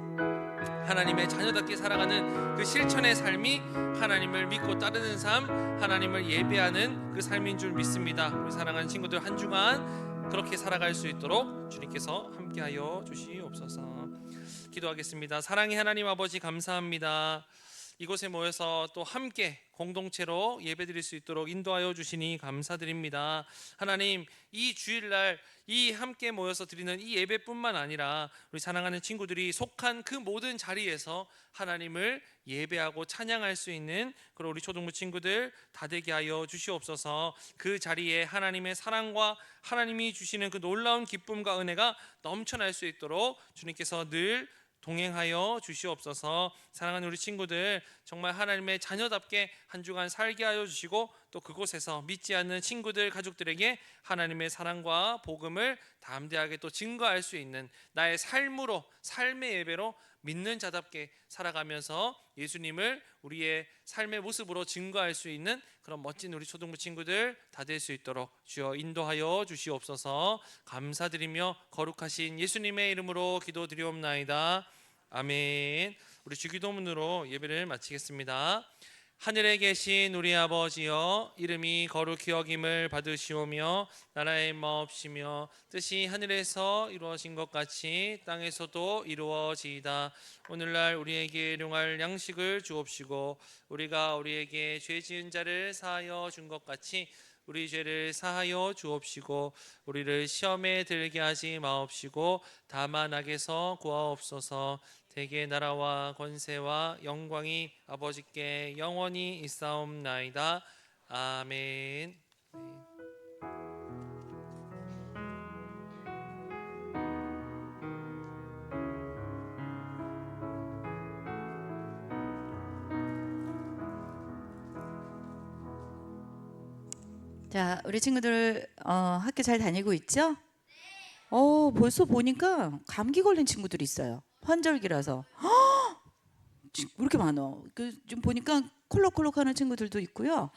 하나님의 자녀답게 살아가는 그 실천의 삶이 하나님을 믿고 따르는 삶, 하나님을 예배하는 그 삶인 줄 믿습니다. 우리 사랑하는 친구들 한 주간 그렇게 살아갈 수 있도록 주님께서 함께하여 주시옵소서. 기도하겠습니다. 사랑의 하나님 아버지, 감사합니다. 이곳에 모여서 또 함께 공동체로 예배드릴 수 있도록 인도하여 주시니 감사드립니다. 하나님, 이 주일날 이 함께 모여서 드리는 이 예배뿐만 아니라 우리 사랑하는 친구들이 속한 그 모든 자리에서 하나님을 예배하고 찬양할 수 있는 그런 우리 초등부 친구들 다 되게 하여 주시옵소서. 그 자리에 하나님의 사랑과 하나님이 주시는 그 놀라운 기쁨과 은혜가 넘쳐날 수 있도록 주님께서 늘 동행하여 주시옵소서. 사랑하는 우리 친구들 정말 하나님의 자녀답게 한 주간 살게 하여 주시고 또 그곳에서 믿지 않는 친구들 가족들에게 하나님의 사랑과 복음을 담대하게 또 증거할 수 있는 나의 삶으로, 삶의 예배로 믿는 자답게 살아가면서 예수님을 우리의 삶의 모습으로 증거할 수 있는 그런 멋진 우리 초등부 친구들 다 될 수 있도록 주여 인도하여 주시옵소서. 감사드리며 거룩하신 예수님의 이름으로 기도드리옵나이다. 아멘. 우리 주기도문으로 예배를 마치겠습니다. 하늘에 계신 우리 아버지여, 이름이 거룩히 여김을 받으시오며 나라의 마옵시며 뜻이 하늘에서 이루어진 것 같이 땅에서도 이루어지이다. 오늘날 우리에게 일용할 양식을 주옵시고 우리가 우리에게 죄 지은 자를 사하여 준 것 같이 우리 죄를 사하여 주옵시고 우리를 시험에 들게 하지 마옵시고 다만 악에서 구하옵소서. 대개 나라와 권세와 영광이 아버지께 영원히 있사옵나이다. 아멘. 자, 우리 친구들 학교 잘 다니고 있죠? 벌써 보니까 감기 걸린 친구들이 있어요. 환절기라서. 왜 이렇게 많아? 좀 보니까 콜록콜록하는 친구들도 있고요.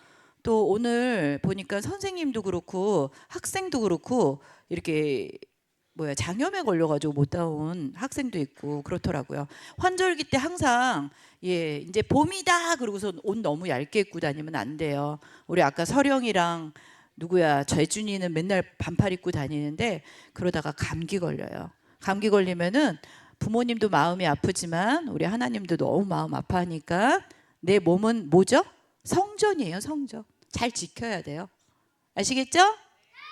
또 오늘 보니까 선생님도 그렇고 학생도 그렇고 이렇게 장염에 걸려가지고 못 나온 학생도 있고 그렇더라고요. 환절기 때 항상 이제 봄이다 그러고서 옷 너무 얇게 입고 다니면 안 돼요. 우리 아까 서령이랑 재준이는 맨날 반팔 입고 다니는데 그러다가 감기 걸려요. 감기 걸리면은 부모님도 마음이 아프지만 우리 하나님도 너무 마음 아파하니까 내 몸은 뭐죠? 성전이에요, 성전. 잘 지켜야 돼요. 아시겠죠?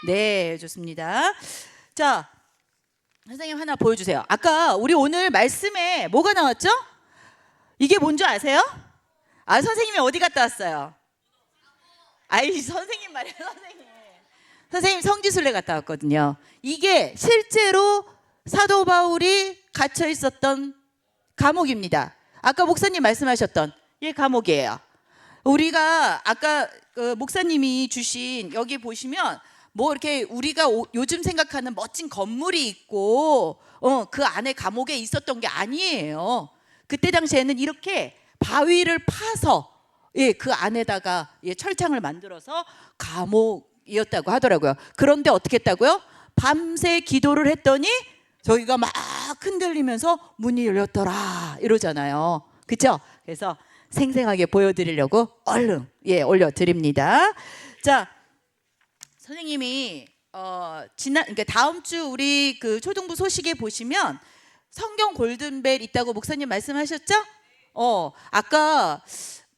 네, 좋습니다. 자, 선생님 하나 보여주세요. 아까 우리 오늘 말씀에 뭐가 나왔죠? 이게 뭔지 아세요? 선생님이 어디 갔다 왔어요? 선생님 말이에요, 선생님. 선생님 성지순례 갔다 왔거든요. 이게 실제로 사도 바울이 갇혀 있었던 감옥입니다. 아까 목사님 말씀하셨던 감옥이에요. 우리가 아까 목사님이 주신 여기 보시면 이렇게 우리가 요즘 생각하는 멋진 건물이 있고 그 안에 감옥에 있었던 게 아니에요. 그때 당시에는 이렇게 바위를 파서 그 안에다가 철창을 만들어서 감옥이었다고 하더라고요. 그런데 어떻게 했다고요? 밤새 기도를 했더니 저기가 막 흔들리면서 문이 열렸더라 이러잖아요. 그렇죠? 그래서 생생하게 보여드리려고 얼른 올려드립니다. 자, 선생님이 그러니까 다음 주 우리 그 초등부 소식에 보시면 성경 골든벨 있다고 목사님 말씀하셨죠? 아까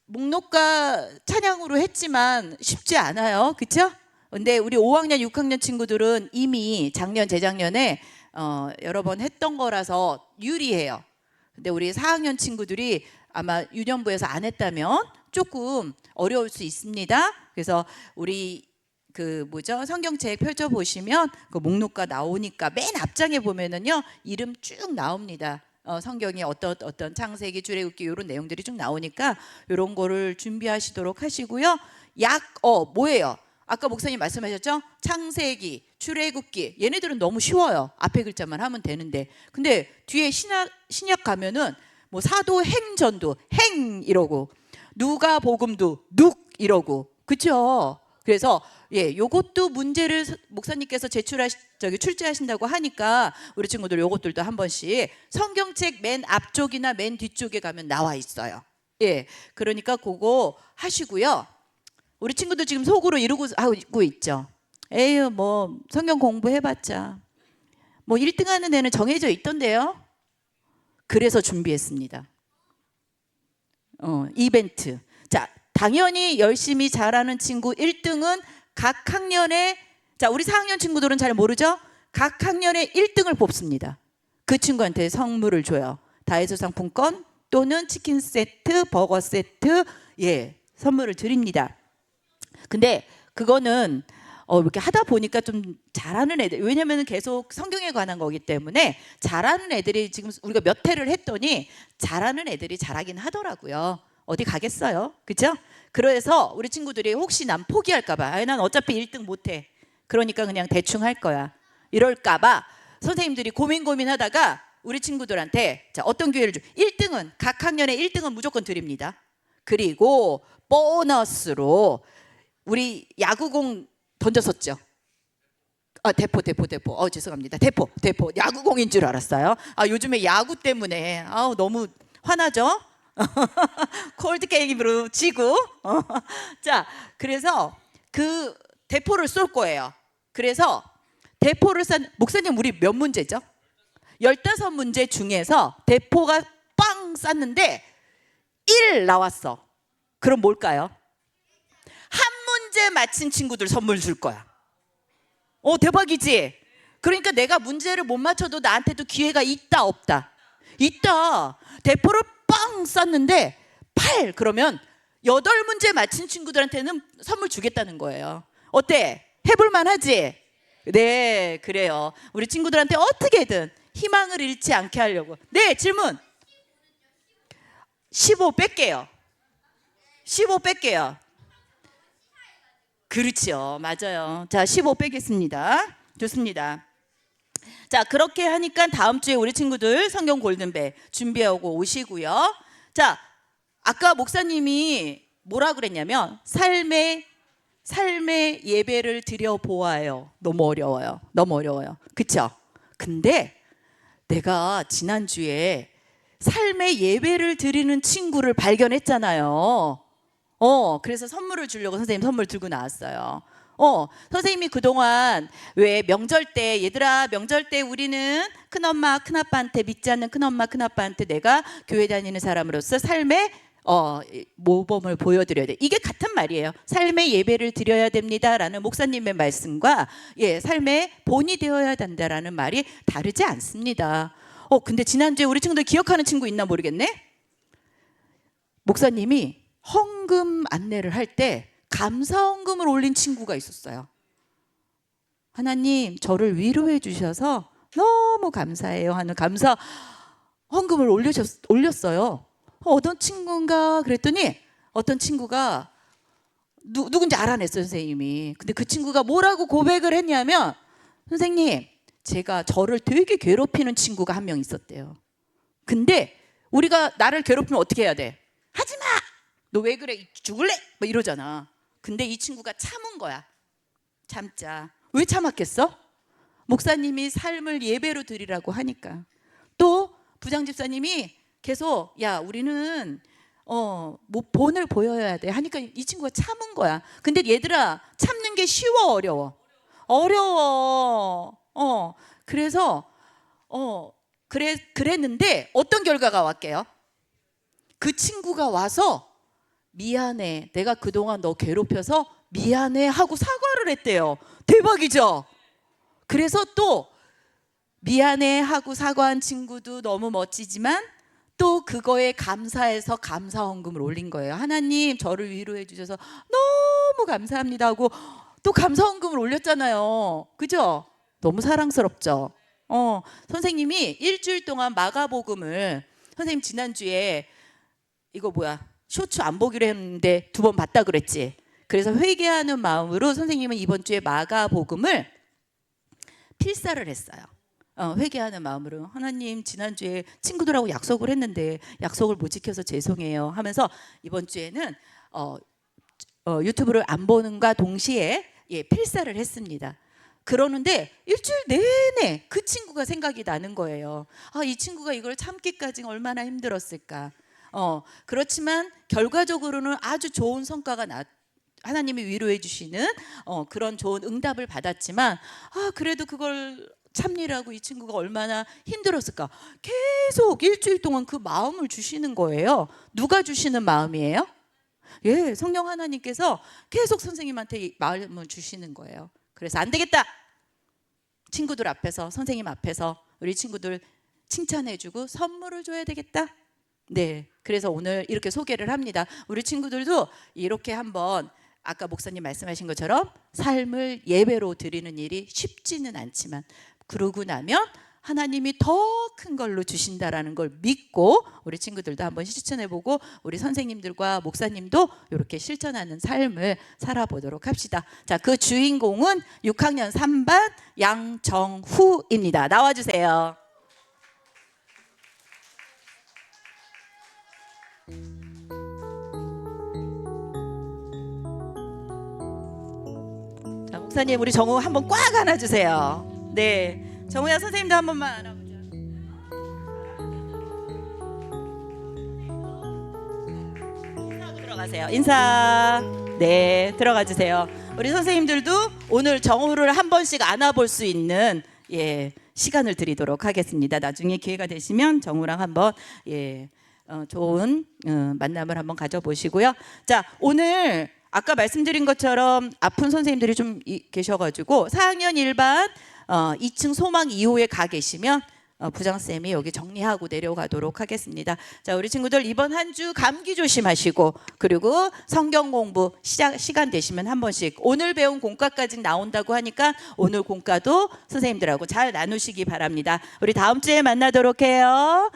목록과 찬양으로 했지만 쉽지 않아요. 그렇죠? 근데 우리 5학년, 6학년 친구들은 이미 작년, 재작년에 여러 번 했던 거라서 유리해요. 근데 우리 4학년 친구들이 아마 유년부에서 안 했다면 조금 어려울 수 있습니다. 그래서 우리 성경책 펼쳐 보시면 그 목록가 나오니까 맨 앞장에 보면은요 이름 쭉 나옵니다. 성경이 어떤 창세기, 출애굽기 이런 내용들이 쭉 나오니까 이런 거를 준비하시도록 하시고요. 뭐예요? 아까 목사님 말씀하셨죠? 창세기, 출애굽기 얘네들은 너무 쉬워요. 앞에 글자만 하면 되는데 근데 뒤에 신약 가면은 사도행전도 행 이러고 누가복음도 눅 이러고 그렇죠? 그래서 요것도 문제를 목사님께서 출제하신다고 하니까 우리 친구들 요것들도 한 번씩 성경책 맨 앞쪽이나 맨 뒤쪽에 가면 나와 있어요. 그러니까 그거 하시고요. 우리 친구들 지금 속으로 이러고 하고 있죠. 에휴 뭐 성경 공부해봤자 뭐 1등 하는 애는 정해져 있던데요. 그래서 준비했습니다. 이벤트. 자, 당연히 열심히 잘하는 친구 1등은 각 학년에, 자 우리 4학년 친구들은 잘 모르죠? 각 학년에 1등을 뽑습니다. 그 친구한테 선물을 줘요. 다이소 상품권 또는 치킨 세트, 버거 세트, 예, 선물을 드립니다. 근데 그거는 이렇게 하다 보니까 좀 잘하는 애들, 왜냐면 계속 성경에 관한 거기 때문에 잘하는 애들이 지금 우리가 몇 회를 했더니 잘하는 애들이 잘하긴 하더라고요. 어디 가겠어요, 그죠? 그래서 우리 친구들이 혹시 난 포기할까봐, 난 어차피 1등 못해, 그러니까 그냥 대충 할 거야, 이럴까봐 선생님들이 고민하다가 우리 친구들한테 자 어떤 기회를 줘? 1등은 각 학년에 1등은 무조건 드립니다. 그리고 보너스로 우리 야구공 던졌었죠. 대포. 죄송합니다. 대포. 야구공인 줄 알았어요. 요즘에 야구 때문에 너무 화나죠? 콜드 게임으로 지고. 자, 그래서 그 대포를 쏠 거예요. 그래서 대포를 싼 목사님 우리 몇 문제죠? 15문제 중에서 대포가 빵 쐈는데 1 나왔어. 그럼 뭘까요? 한 문제 맞힌 친구들 선물 줄 거야. 대박이지? 그러니까 내가 문제를 못 맞춰도 나한테도 기회가 있다 없다? 있다. 대포를 빵 쐈는데 8 그러면 8문제 맞힌 친구들한테는 선물 주겠다는 거예요. 어때? 해볼만 하지? 네, 그래요. 우리 친구들한테 어떻게든 희망을 잃지 않게 하려고. 네, 질문. 15 뺄게요. 15 뺄게요. 그렇죠. 맞아요. 자, 15 빼겠습니다. 좋습니다. 자, 그렇게 하니까 다음 주에 우리 친구들 성경 골든벨 준비하고 오시고요. 자, 아까 목사님이 뭐라 그랬냐면 삶의 예배를 드려 보아요. 너무 어려워요. 그렇죠? 근데 내가 지난주에 삶의 예배를 드리는 친구를 발견했잖아요. 그래서 선물을 주려고 선생님 선물 들고 나왔어요. 선생님이 그동안 왜 명절 때, 얘들아 명절 때 우리는 큰엄마 큰아빠한테, 믿지 않는 큰엄마 큰아빠한테 내가 교회 다니는 사람으로서 삶의 모범을 보여드려야 돼. 이게 같은 말이에요. 삶의 예배를 드려야 됩니다라는 목사님의 말씀과 삶의 본이 되어야 된다라는 말이 다르지 않습니다. 근데 지난주에 우리 친구들 기억하는 친구 있나 모르겠네. 목사님이 헌금 안내를 할 때 감사헌금을 올린 친구가 있었어요. 하나님 저를 위로해 주셔서 너무 감사해요 하는 감사 헌금을 올렸어요. 어떤 친구인가 그랬더니 어떤 친구가 누군지 알아냈어요, 선생님이. 근데 그 친구가 뭐라고 고백을 했냐면, 선생님 제가 저를 되게 괴롭히는 친구가 한 명 있었대요. 근데 우리가 나를 괴롭히면 어떻게 해야 돼? 하지마! 너 왜 그래? 죽을래? 뭐 이러잖아. 근데 이 친구가 참은 거야. 참자. 왜 참았겠어? 목사님이 삶을 예배로 드리라고 하니까. 또 부장 집사님이 계속 야 우리는 뭐 본을 보여야 돼 하니까 이 친구가 참은 거야. 근데 얘들아 참는 게 쉬워 어려워? 어려워. 그래서 그랬는데 어떤 결과가 왔게요? 그 친구가 와서 미안해, 내가 그동안 너 괴롭혀서 미안해 하고 사과를 했대요. 대박이죠? 그래서 또 미안해 하고 사과한 친구도 너무 멋지지만 또 그거에 감사해서 감사헌금을 올린 거예요. 하나님 저를 위로해 주셔서 너무 감사합니다 하고 또 감사헌금을 올렸잖아요. 그죠? 너무 사랑스럽죠? 선생님이 일주일 동안 마가복음을, 선생님 지난주에 이거 뭐야 쇼츠 안 보기로 했는데 2번 봤다 그랬지. 그래서 회개하는 마음으로 선생님은 이번 주에 마가복음을 필사를 했어요. 회개하는 마음으로 하나님 지난주에 친구들하고 약속을 했는데 약속을 못 지켜서 죄송해요 하면서 이번 주에는 유튜브를 안 보는과 동시에 필사를 했습니다. 그러는데 일주일 내내 그 친구가 생각이 나는 거예요. 이 친구가 이걸 참기까지 얼마나 힘들었을까. 그렇지만 결과적으로는 아주 좋은 성과가 하나님이 위로해 주시는 그런 좋은 응답을 받았지만 그래도 그걸 참느라고 이 친구가 얼마나 힘들었을까. 계속 일주일 동안 그 마음을 주시는 거예요. 누가 주시는 마음이에요? 예, 성령 하나님께서 계속 선생님한테 이 마음을 주시는 거예요. 그래서 안 되겠다. 친구들 앞에서, 선생님 앞에서 우리 친구들 칭찬해주고 선물을 줘야 되겠다. 네, 그래서 오늘 이렇게 소개를 합니다. 우리 친구들도 이렇게 한번 아까 목사님 말씀하신 것처럼 삶을 예배로 드리는 일이 쉽지는 않지만 그러고 나면 하나님이 더 큰 걸로 주신다라는 걸 믿고 우리 친구들도 한번 실천해보고 우리 선생님들과 목사님도 이렇게 실천하는 삶을 살아보도록 합시다. 자, 그 주인공은 6학년 3반 양정후입니다. 나와주세요. 자, 목사님 우리 정우 한번 꽉 안아주세요. 네, 정우야 선생님도 한 번만 안아보자. 인사하고 들어가세요. 인사. 네, 들어가 주세요. 우리 선생님들도 오늘 정우를 한 번씩 안아볼 수 있는 시간을 드리도록 하겠습니다. 나중에 기회가 되시면 정우랑 한번 좋은 만남을 한번 가져보시고요. 자, 오늘 아까 말씀드린 것처럼 아픈 선생님들이 좀 계셔가지고 4학년 1반 2층 소망 2호에 가 계시면 부장쌤이 여기 정리하고 내려가도록 하겠습니다. 자, 우리 친구들 이번 한 주 감기 조심하시고 그리고 성경 공부 시간 되시면 한 번씩 오늘 배운 공과까지 나온다고 하니까 오늘 공과도 선생님들하고 잘 나누시기 바랍니다. 우리 다음 주에 만나도록 해요.